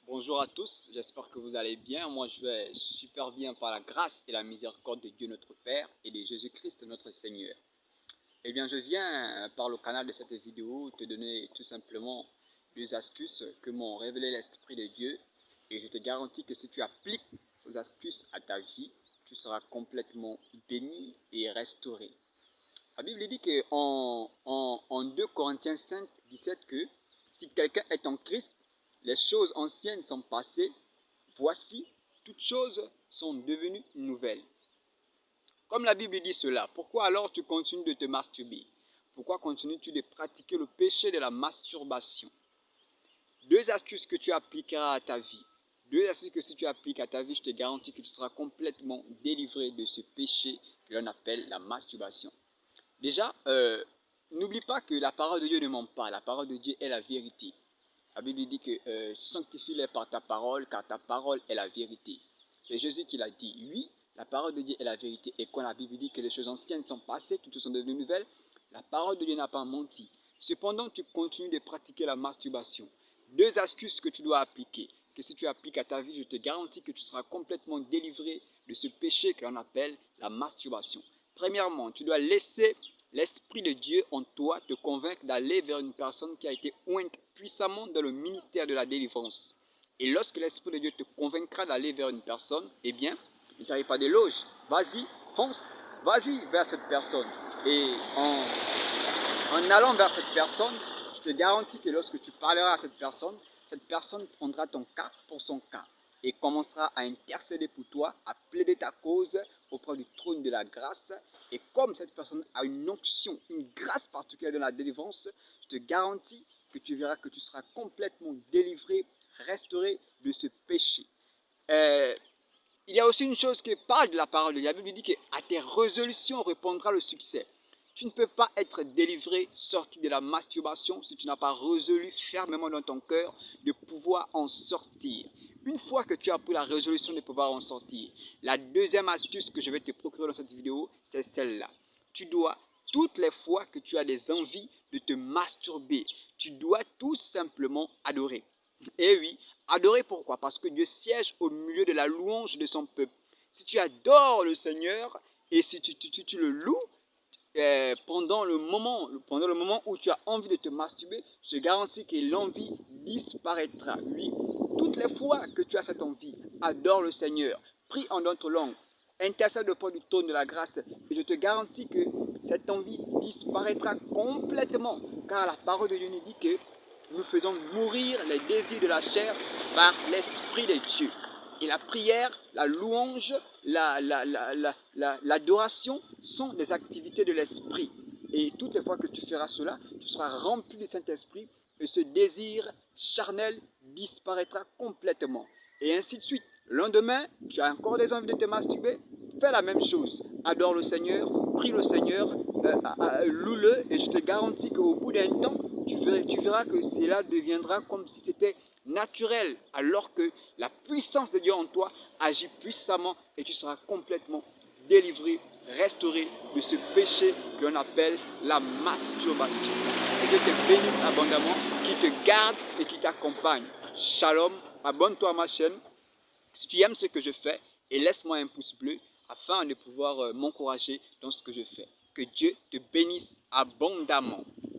Bonjour à tous, j'espère que vous allez bien. Moi, je vais super bien par la grâce et la miséricorde de Dieu notre Père et de Jésus-Christ notre Seigneur. Eh bien, je viens par le canal de cette vidéo te donner tout simplement deux astuces que m'ont révélé l'Esprit de Dieu. Et je te garantis que si tu appliques ces astuces à ta vie, tu seras complètement béni et restauré. La Bible dit que en 2 Corinthiens 5, 17 que si quelqu'un est en Christ, les choses anciennes sont passées, voici, toutes choses sont devenues nouvelles. Comme la Bible dit cela, pourquoi alors tu continues de te masturber? Pourquoi continues-tu de pratiquer le péché de la masturbation? Deux astuces que tu appliqueras à ta vie. Deux astuces que si tu appliques à ta vie, je te garantis que tu seras complètement délivré de ce péché que l'on appelle la masturbation. Déjà, n'oublie pas que la parole de Dieu ne ment pas. La parole de Dieu est la vérité. La Bible dit que sanctifie-les par ta parole, car ta parole est la vérité. C'est Jésus qui l'a dit. Oui, la parole de Dieu est la vérité. Et quand la Bible dit que les choses anciennes sont passées, toutes sont devenues nouvelles, la parole de Dieu n'a pas menti. Cependant, tu continues de pratiquer la masturbation. Deux astuces que tu dois appliquer. Que si tu appliques à ta vie, je te garantis que tu seras complètement délivré de ce péché qu'on appelle la masturbation. Premièrement, tu dois laisser l'Esprit de Dieu en toi te convaincre d'aller vers une personne qui a été ointe puissamment dans le ministère de la délivrance. Et lorsque l'Esprit de Dieu te convaincra d'aller vers une personne, eh bien, ne t'arrive pas d'éloge. Vas-y, fonce, vas-y vers cette personne. Et en allant vers cette personne, je te garantis que lorsque tu parleras à cette personne prendra ton cas pour son cas et commencera à intercéder pour toi, à plaider ta cause auprès du trône de la grâce. Et comme cette personne a une onction, une grâce particulière dans la délivrance, je te garantis que tu verras que tu seras complètement délivré, restauré de ce péché. Il y a aussi une chose qui parle de la parole de Dieu. La Bible dit qu'à tes résolutions répondra le succès. Tu ne peux pas être délivré, sorti de la masturbation, si tu n'as pas résolu fermement dans ton cœur de pouvoir en sortir. Une fois que tu as pris la résolution de pouvoir en sortir, la deuxième astuce que je vais te procurer dans cette vidéo, c'est celle-là. Tu dois, toutes les fois que tu as des envies de te masturber, tu dois tout simplement adorer. Et oui, adorer pourquoi? Parce que Dieu siège au milieu de la louange de son peuple. Si tu adores le Seigneur et si tu le loues, pendant le moment où tu as envie de te masturber, je te garantis que l'envie disparaîtra. Oui, toutes les fois que tu as cette envie, adore le Seigneur, prie en d'autres langues, intercède auprès du trône de la grâce, et je te garantis que cette envie disparaîtra complètement, car la parole de Dieu nous dit que nous faisons mourir les désirs de la chair par l'Esprit de Dieu. Et la prière, la louange, l'adoration sont des activités de l'esprit. Et toutes les fois que tu feras cela, tu seras rempli du Saint-Esprit et ce désir charnel disparaîtra complètement. Et ainsi de suite. Le lendemain, tu as encore des envies de te masturber, fais la même chose. Adore le Seigneur, prie le Seigneur, loue-le et je te garantis qu'au bout d'un temps, tu verras que cela deviendra comme si c'était naturel, alors que la puissance de Dieu en toi agit puissamment et tu seras complètement délivré, restauré de ce péché que l'on appelle la masturbation. Que Dieu te bénisse abondamment, qui te garde et qui t'accompagne. Shalom, abonne-toi à ma chaîne si tu aimes ce que je fais et laisse-moi un pouce bleu afin de pouvoir m'encourager dans ce que je fais. Que Dieu te bénisse abondamment.